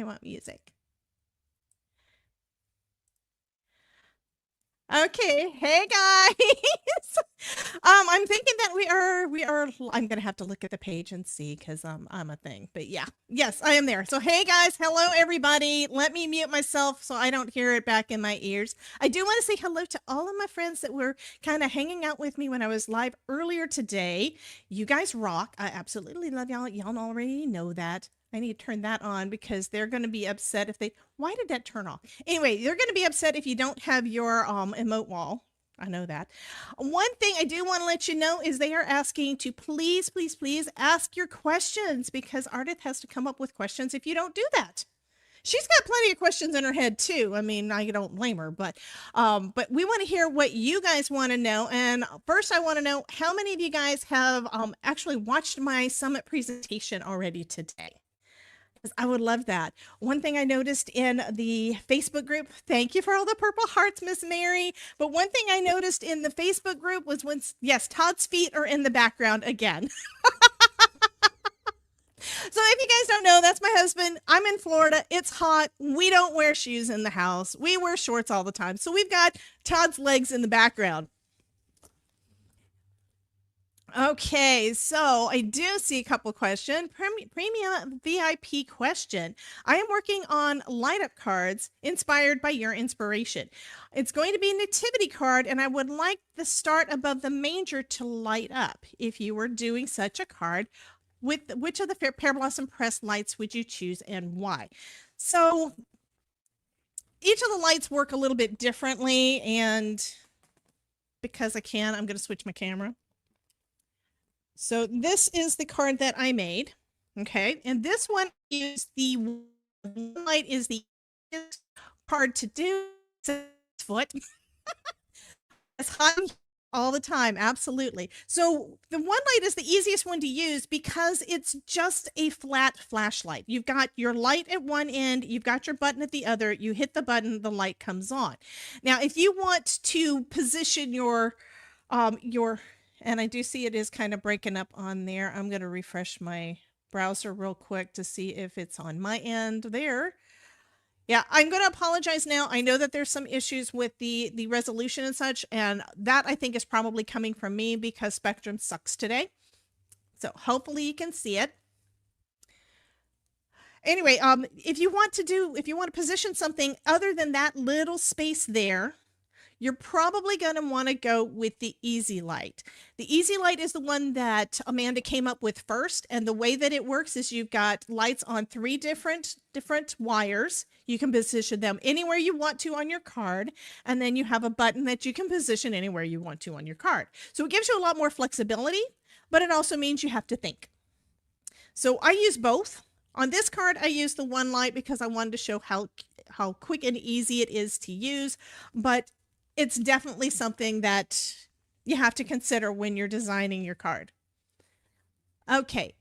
I want music. Okay, hey guys. I'm thinking that we are I'm gonna have to look at the page and see because I'm a thing. But yeah, yes, I am there. So hey guys, hello everybody. Let me mute myself so I don't hear it back in my ears. I do want to say hello to all of my friends that were kind of hanging out with me when I was live earlier today. You guys rock. I absolutely love y'all. Y'all already know that. I need to turn that on because they're going to be upset if they. Why did that turn off? Anyway, you're going to be upset if you don't have your emote wall. I know that. One thing I do want to let you know is they are asking to please, please, please ask your questions because Ardith has to come up with questions if you don't do that. She's got plenty of questions in her head too. I mean, I don't blame her, but we want to hear what you guys want to know. And first, I want to know how many of you guys have actually watched my summit presentation already today. I would love that. One thing I noticed in the Facebook group, thank you for all the purple hearts, Miss Mary. But one thing I noticed in the Facebook group was when, yes, Todd's feet are in the background again. So if you guys don't know, that's my husband. I'm in Florida. It's hot. We don't wear shoes in the house. We wear shorts all the time. So we've got Todd's legs in the background. Okay, so I do see a couple questions. Premium VIP question. I am working on light up cards inspired by your inspiration. It's going to be a nativity card, and I would like the start above the manger to light up. If you were doing such a card, with which of the Pear Blossom Press lights would you choose and why? So each of the lights work a little bit differently, and because I can, I'm going to switch my camera. So this is the card that I made. Okay. And this one is the light is the card to do. Foot. It's hot all the time. Absolutely. So the one light is the easiest one to use because it's just a flat flashlight. You've got your light at one end, you've got your button at the other. You hit the button, the light comes on. Now, if you want to position your and I do see it is kind of breaking up on there. I'm going to refresh my browser real quick to see if it's on my end there. Yeah, I'm going to apologize now. I know that there's some issues with the resolution and such, and that I think is probably coming from me because Spectrum sucks today. So hopefully you can see it. Anyway, if you want to position something other than that little space there, you're probably going to want to go with the Easy Light. The Easy Light is the one that Amanda came up with first. And the way that it works is you've got lights on 3 different wires. You can position them anywhere you want to on your card. And then you have a button that you can position anywhere you want to on your card. So it gives you a lot more flexibility, but it also means you have to think. So I use both. On this card, I used the one light because I wanted to show how quick and easy it is to use. But it's definitely something that you have to consider when you're designing your card. Okay.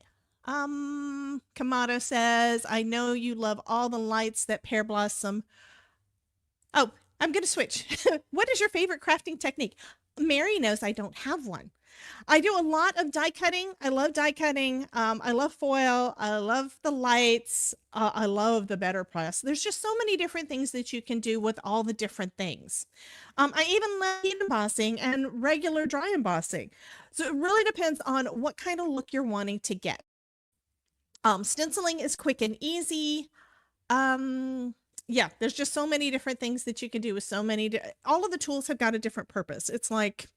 Kamado says, I know you love all the lights that Pear Blossom. Oh, I'm going to switch. What is your favorite crafting technique? Mary knows I don't have one. I do a lot of die cutting. I love die cutting. I love foil. I love the lights. I love the better press. There's just so many different things that you can do with all the different things. I even love heat embossing and regular dry embossing. So it really depends on what kind of look you're wanting to get. Stenciling is quick and easy. Yeah, there's just so many different things that you can do with so many. All of the tools have got a different purpose. It's like,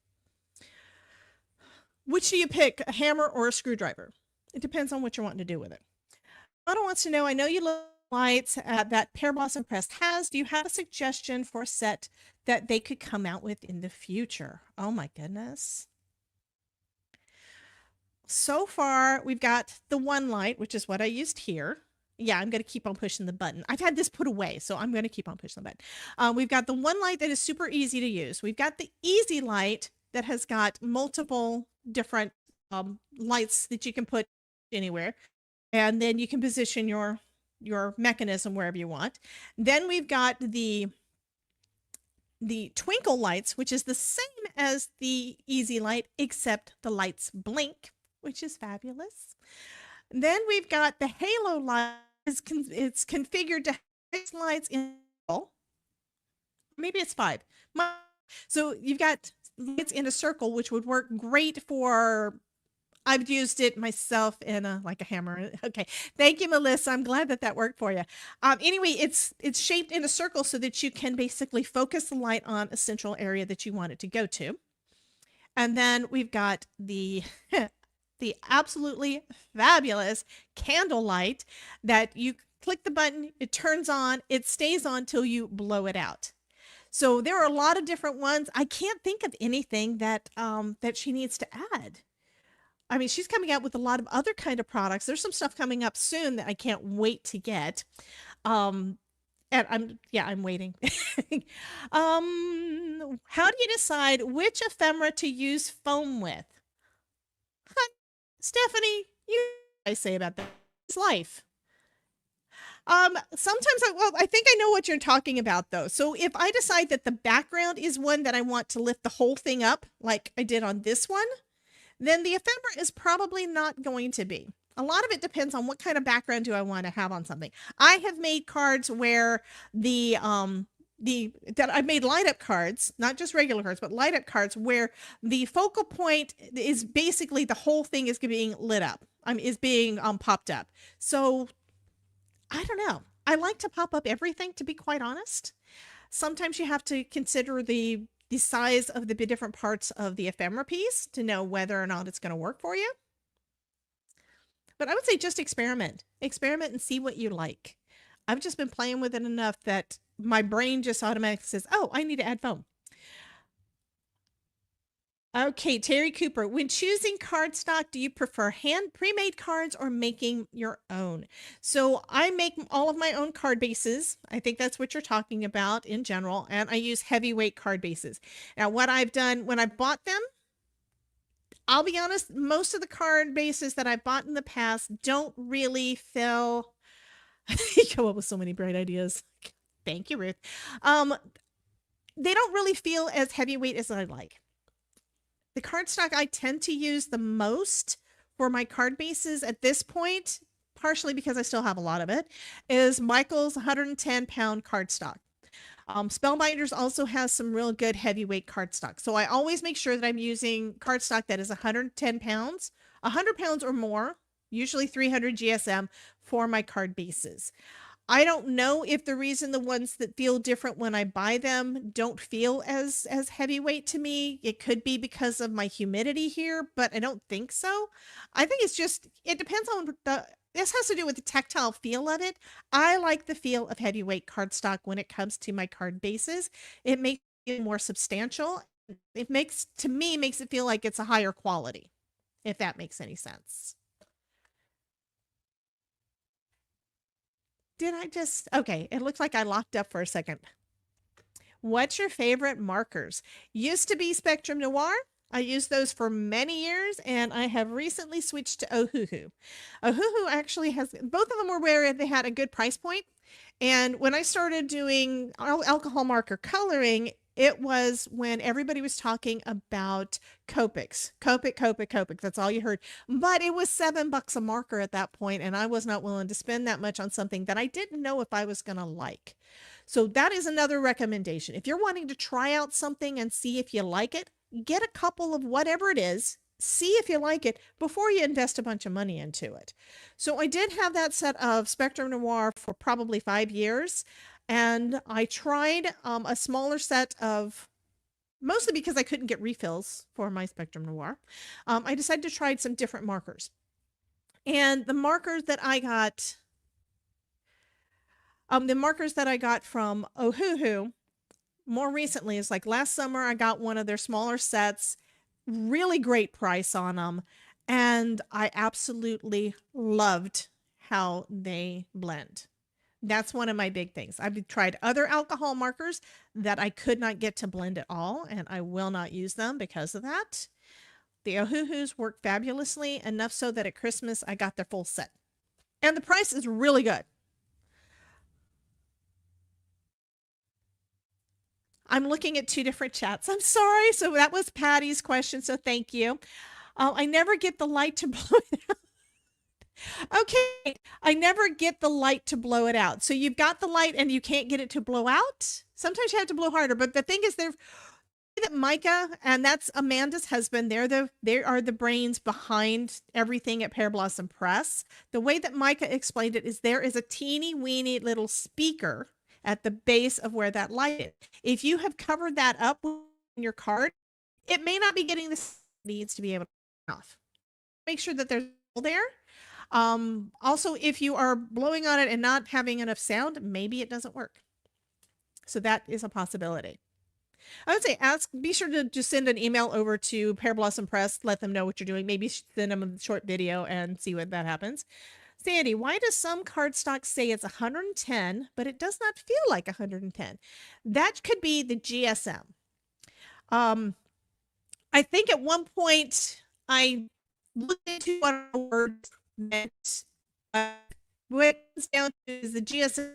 which do you pick, a hammer or a screwdriver? It depends on what you're wanting to do with it. Anna wants to know, I know you love lights that Pear Blossom Press has. Do you have a suggestion for a set that they could come out with in the future? Oh my goodness. So far, we've got the one light, which is what I used here. Yeah, I'm going to keep on pushing the button. I've had this put away, so I'm going to keep on pushing the button. We've got the one light that is super easy to use. We've got the Easy Light that has got multiple different lights that you can put anywhere. And then you can position your mechanism wherever you want. Then we've got the twinkle lights, which is the same as the Easy Light, except the lights blink, which is fabulous. Then we've got the halo light, it's configured to have 6 lights in, maybe it's 5. So you've got lights in a circle, which would work great for, I've used it myself in a like a hammer. Okay, thank you, Melissa. I'm glad that that worked for you. Anyway, it's shaped in a circle so that you can basically focus the light on a central area that you want it to go to. And then we've got the the absolutely fabulous candle light that you click the button, it turns on, it stays on till you blow it out. So there are a lot of different ones. I can't think of anything that that she needs to add. I mean, she's coming out with a lot of other kind of products. There's some stuff coming up soon that I can't wait to get. Um, and I'm waiting. How do you decide which ephemera to use foam with? Stephanie, I say about that. It's life. Sometimes I think I know what you're talking about though. So if I decide that the background is one that I want to lift the whole thing up, like I did on this one, then the ephemera is probably not going to be. A lot of it depends on what kind of background do I want to have on something. I have made cards where that I've made light up cards, not just regular cards, but light up cards where the focal point is basically the whole thing is being lit up. Is being popped up. So I don't know. I like to pop up everything, to be quite honest. Sometimes you have to consider the size of the different parts of the ephemera piece to know whether or not it's going to work for you. But I would say just experiment. Experiment and see what you like. I've just been playing with it enough that my brain just automatically says, oh, I need to add foam. Okay, Terry Cooper, when choosing cardstock, do you prefer hand pre-made cards or making your own? So I make all of my own card bases. I think that's what you're talking about in general. And I use heavyweight card bases. Now, what I've done when I bought them, I'll be honest, most of the card bases that I've bought in the past don't really fill. You come up with so many bright ideas. Thank you, Ruth. They don't really feel as heavyweight as I like. The cardstock I tend to use the most for my card bases at this point, partially because I still have a lot of it, is Michael's 110-pound cardstock. Spellbinders also has some real good heavyweight cardstock. So I always make sure that I'm using cardstock that is 110 pounds, 100 pounds or more, usually 300 GSM for my card bases. I don't know if the reason the ones that feel different when I buy them don't feel as heavyweight to me. It could be because of my humidity here, but I don't think so. I think it's just, it depends on this has to do with the tactile feel of it. I like the feel of heavyweight cardstock when it comes to my card bases. It makes it more substantial. It makes it feel like it's a higher quality, if that makes any sense. Did I just, okay, it looks like I locked up for a second. What's your favorite markers? Used to be Spectrum Noir. I used those for many years, and I have recently switched to Ohuhu. Ohuhu actually has, both of them were where they had a good price point. And when I started doing alcohol marker coloring, it was when everybody was talking about Copics. Copic. That's all you heard. But it was $7 a marker at that point, and I was not willing to spend that much on something that I didn't know if I was going to like. So that is another recommendation. If you're wanting to try out something and see if you like it, get a couple of whatever it is, see if you like it before you invest a bunch of money into it. So I did have that set of Spectrum Noir for probably 5 years. And I tried a smaller set of, mostly because I couldn't get refills for my Spectrum Noir. I decided to try some different markers. And the markers that I got, from Ohuhu more recently is like last summer, I got one of their smaller sets, really great price on them. And I absolutely loved how they blend. That's one of my big things. I've tried other alcohol markers that I could not get to blend at all, and I will not use them because of that. The Ohuhus work fabulously, enough so that at Christmas I got their full set. And the price is really good. I'm looking at 2 different chats. I'm sorry. So that was Patty's question, so thank you. I never get the light to blow it out. Okay, I never get the light to blow it out. So you've got the light and you can't get it to blow out. Sometimes you have to blow harder, but the thing is that Micah, and that's Amanda's husband, they are the brains behind everything at Pear Blossom Press. The way that Micah explained it is there is a teeny weeny little speaker at the base of where that light is. If you have covered that up in your card, it may not be getting the needs to be able to turn off. Make sure that there's there. Also, if you are blowing on it and not having enough sound, maybe it doesn't work. So that is a possibility. I would say be sure to just send an email over to Pear Blossom Press, let them know what you're doing. Maybe send them a short video and see what that happens. Sandy, why does some cardstock say it's 110, but it does not feel like 110? That could be the GSM. I think at one point I looked into what a word meant. What it comes down to is the GSM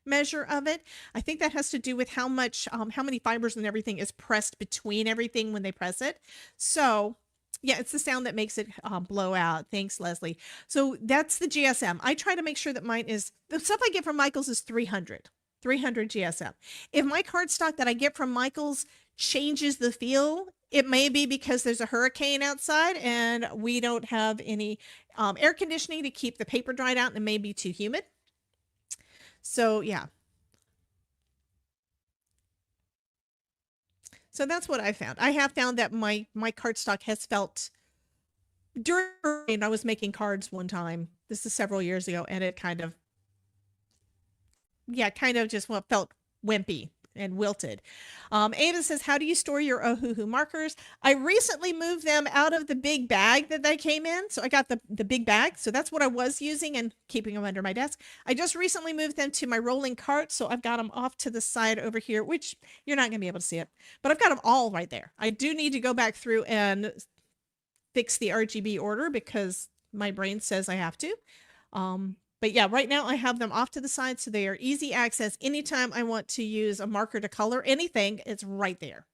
measure of it. I think that has to do with how much, how many fibers and everything is pressed between everything when they press it. So yeah, it's the sound that makes it blow out. Thanks, Leslie. So that's the GSM. I try to make sure that mine is, the stuff I get from Michaels is 300 GSM. If my cardstock that I get from Michaels changes the feel, it may be because there's a hurricane outside and we don't have any air conditioning to keep the paper dried out and it may be too humid. So yeah. So that's what I found. I have found that my cardstock has felt during I was making cards one time. This is several years ago, and it kind of just felt wimpy and wilted. Ava says, how do you store your Ohuhu markers? I recently moved them out of the big bag that they came in. So I got the big bag. So that's what I was using and keeping them under my desk. I just recently moved them to my rolling cart. So I've got them off to the side over here, which you're not going to be able to see it, but I've got them all right there. I do need to go back through and fix the RGB order because my brain says I have to. But yeah, right now I have them off to the side so they are easy access. Anytime I want to use a marker to color anything, it's right there.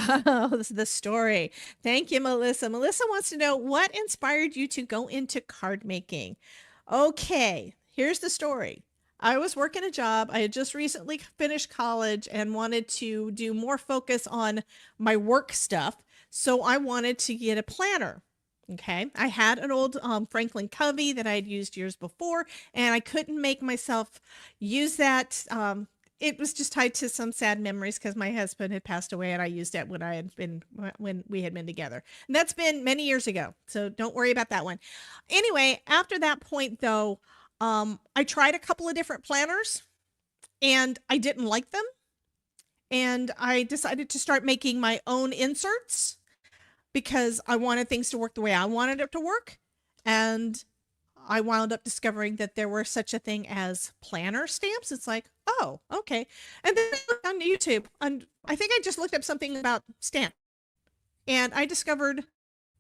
Oh, this is the story. Thank you, Melissa. Melissa wants to know what inspired you to go into card making. Okay, here's the story. I was working a job. I had just recently finished college and wanted to do more focus on my work stuff. So I wanted to get a planner. Okay. I had an old Franklin Covey that I had used years before, and I couldn't make myself use that. It was just tied to some sad memories because my husband had passed away and I used it when we had been together. And that's been many years ago. So don't worry about that one. Anyway, after that point though, I tried a couple of different planners and I didn't like them. And I decided to start making my own inserts because I wanted things to work the way I wanted it to work. And I wound up discovering that there were such a thing as planner stamps. It's like, oh, okay. And then I looked on YouTube, and I think I just looked up something about stamp, and I discovered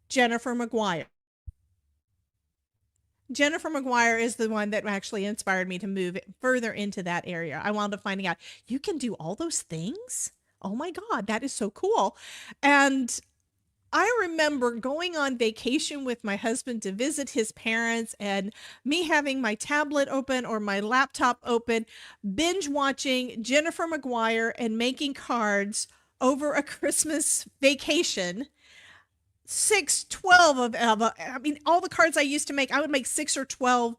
Jennifer McGuire. Jennifer McGuire is the one that actually inspired me to move further into that area. I wound up finding out you can do all those things. Oh my God, that is so cool. And I remember going on vacation with my husband to visit his parents and me having my tablet open or my laptop open, binge watching Jennifer McGuire and making cards over a Christmas vacation. 12 of I mean, all the cards I used to make, I would make 6 or 12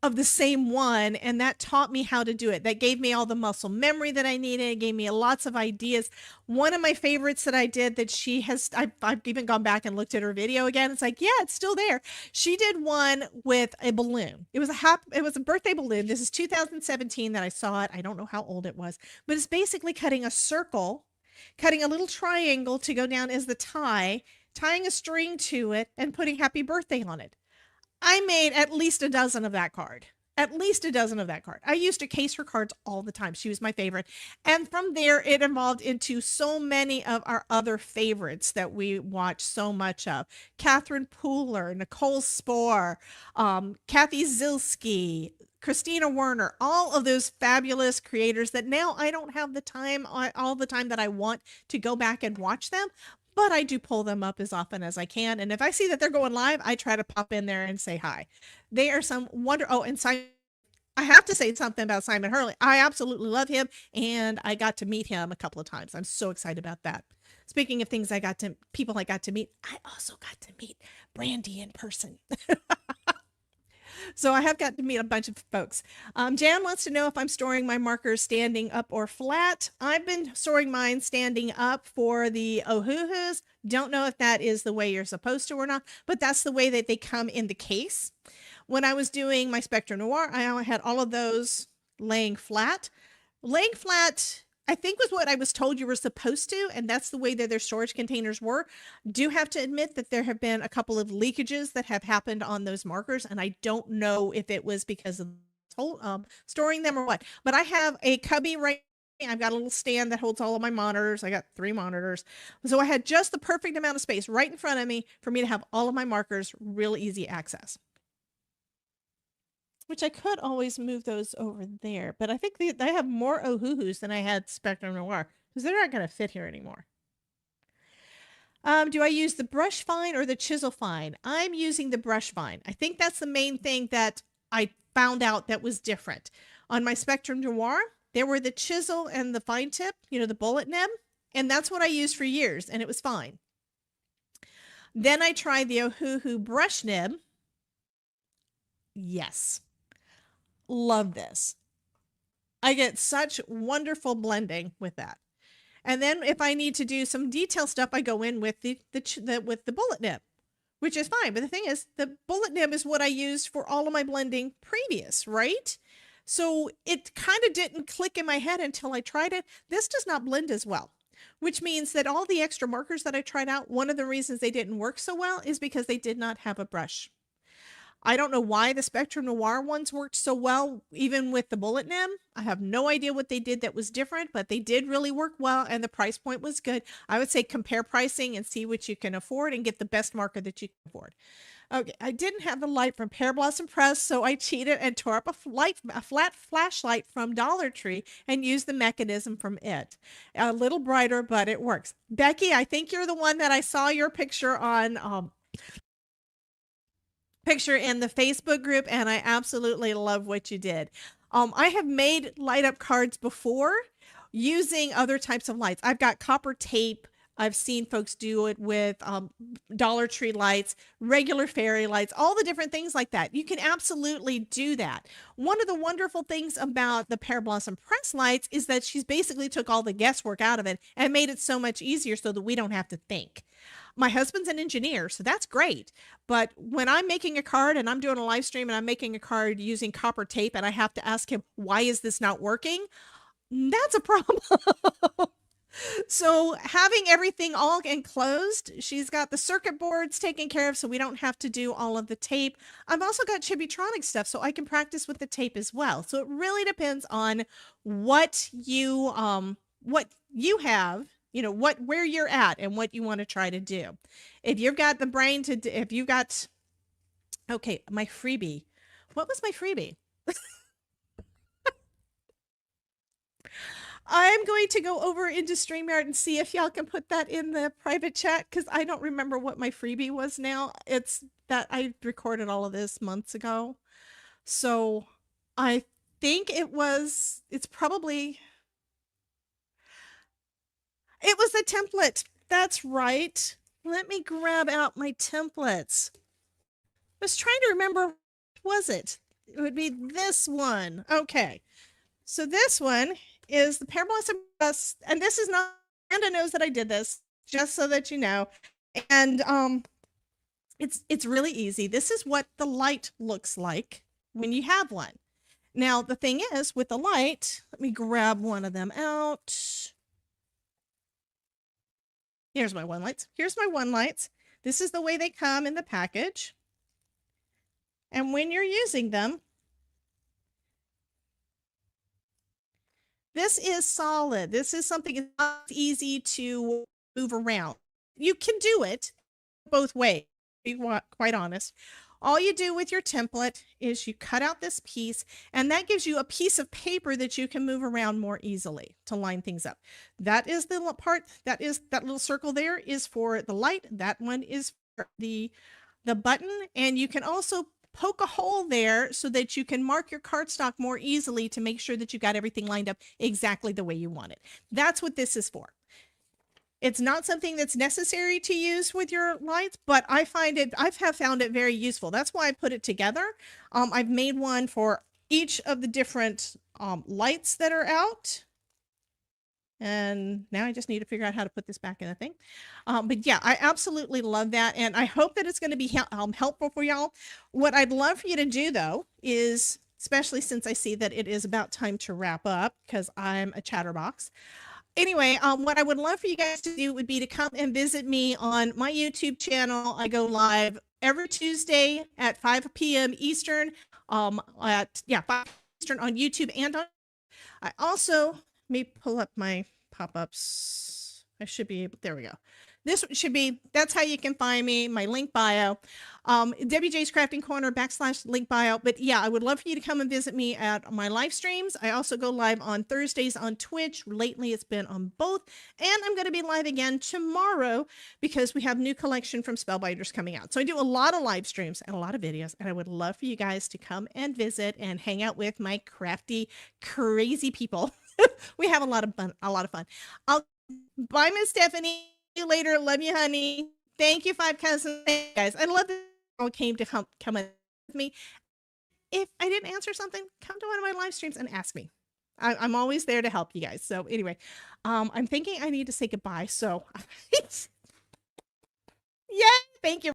of the same one, and that taught me how to do it. That gave me all the muscle memory that I needed. It gave me lots of ideas. One of my favorites that I did that she has, I've even gone back and looked at her video again. It's like, yeah, it's still there. She did one with a balloon. It was a birthday balloon. This is 2017 that I saw it. I don't know how old it was, but it's basically cutting a circle, cutting a little triangle to go down as the tie, tying a string to it and putting happy birthday on it. I made at least a dozen of that card. at least a dozen of that card. I used to case her cards all the time. She was my favorite. And from there, it evolved into so many of our other favorites that we watch so much of. Catherine Pooler, Nicole Spohr, Kathy Zilski, Christina Werner, all of those fabulous creators that now I don't have the time, all the time that I want to go back and watch them, but I do pull them up as often as I can. And if I see that they're going live, I try to pop in there and say hi. They are some wonder. Oh, and Simon, I have to say something about Simon Hurley. I absolutely love him, and I got to meet him a couple of times. I'm so excited about that. Speaking of things people I got to meet, I also got to meet Brandy in person. So I have got to meet a bunch of folks. Jan wants to know if I'm storing my markers standing up or flat. I've been storing mine standing up for the Ohuhus. Don't know if that is the way you're supposed to or not, but that's the way that they come in the case. When I was doing my Spectrum Noir, I had all of those laying flat. Laying flat, I think, was what I was told you were supposed to, and that's the way that their storage containers were. Do have to admit that there have been a couple of leakages that have happened on those markers, and I don't know if it was because of storing them or what. But I have a cubby right. I've got a little stand that holds all of my monitors. I got 3 monitors. So I had just the perfect amount of space right in front of me for me to have all of my markers real easy access. Which I could always move those over there, but I think I have more Ohuhus than I had Spectrum Noir, because they're not going to fit here anymore. Do I use the brush fine or the chisel fine? I'm using the brush fine. I think that's the main thing that I found out that was different. On my Spectrum Noir, there were the chisel and the fine tip, the bullet nib, and that's what I used for years, and it was fine. Then I tried the Ohuhu brush nib. Yes. Love this. I get such wonderful blending with that. And then if I need to do some detail stuff, I go in with the bullet nib, which is fine. But the thing is, the bullet nib is what I used for all of my blending previous, right? So it kind of didn't click in my head until I tried it. This does not blend as well, which means that all the extra markers that I tried out, one of the reasons they didn't work so well is because they did not have a brush. I don't know why the Spectrum Noir ones worked so well, even with the bullet nib. I have no idea what they did that was different, but they did really work well, and the price point was good. I would say compare pricing and see what you can afford and get the best marker that you can afford. Okay, I didn't have the light from Pear Blossom Press, so I cheated and tore up a flat flashlight from Dollar Tree and used the mechanism from it. A little brighter, but it works. Becky, I think you're the one that I saw your picture on in the Facebook group, and I absolutely love what you did. I have made light up cards before using other types of lights. I've got copper tape. I've seen folks do it with Dollar Tree lights, regular fairy lights, all the different things like that. You can absolutely do that. One of the wonderful things about the Pear Blossom Press lights is that she's basically took all the guesswork out of it and made it so much easier so that we don't have to think. My husband's an engineer, so that's great. But when I'm making a card and I'm doing a live stream and I'm making a card using copper tape and I have to ask him, why is this not working? That's a problem. So having everything all enclosed, she's got the circuit boards taken care of so we don't have to do all of the tape. I've also got Chibitronic stuff so I can practice with the tape as well. So it really depends on what you have, where you're at and what you want to try to do. If you've got the brain okay, my freebie. What was my freebie? I'm going to go over into StreamYard and see if y'all can put that in the private chat, because I don't remember what my freebie was now. It's that I recorded all of this months ago. So I think it was a template. That's right. Let me grab out my templates. I was trying to remember, what was it? It would be this one. Okay. So this one is the Pear Blossom Press, and this is not, Amanda knows that I did this, just so that you know. And it's really easy. This is what the light looks like when you have one. Now, the thing is, with the light, let me grab one of them out. Here's my one lights. Here's my one lights. This is the way they come in the package. And when you're using them, This is solid. This is something that's not easy to move around. You can do it both ways, to be quite honest. All you do with your template is you cut out this piece, and that gives you a piece of paper that you can move around more easily to line things up. That is the part, that little circle there is for the light. That one is for the button, and you can also poke a hole there so that you can mark your cardstock more easily to make sure that you got everything lined up exactly the way you want it. That's what this is for. It's not something that's necessary to use with your lights, but I found it very useful. That's why I put it together. I've made one for each of the different lights that are out. And now I just need to figure out how to put this back in the thing. But yeah, I absolutely love that. And I hope that it's going to be helpful for y'all. What I'd love for you to do, though, is, especially since I see that it is about time to wrap up because I'm a chatterbox. Anyway, what I would love for you guys to do would be to come and visit me on my YouTube channel. I go live every Tuesday at 5 p.m. Eastern, at 5 Eastern on YouTube and on. I also may pull up my pop-ups. I should be able, there we go. This should be, that's how you can find me, my link bio. WJ's Crafting Corner / link bio. But yeah, I would love for you to come and visit me at my live streams. I also go live on Thursdays on Twitch. Lately, it's been on both. And I'm going to be live again tomorrow because we have new collection from Spellbinders coming out. So I do a lot of live streams and a lot of videos. And I would love for you guys to come and visit and hang out with my crafty, crazy people. We have a lot of fun. Bye, Miss Stephanie. See you later. Love you, honey. Thank you, Five Cousins. Thank you guys. I love that you all came to come with me. If I didn't answer something, come to one of my live streams and ask me. I'm always there to help you guys. So anyway, I'm thinking I need to say goodbye. So yeah, thank you.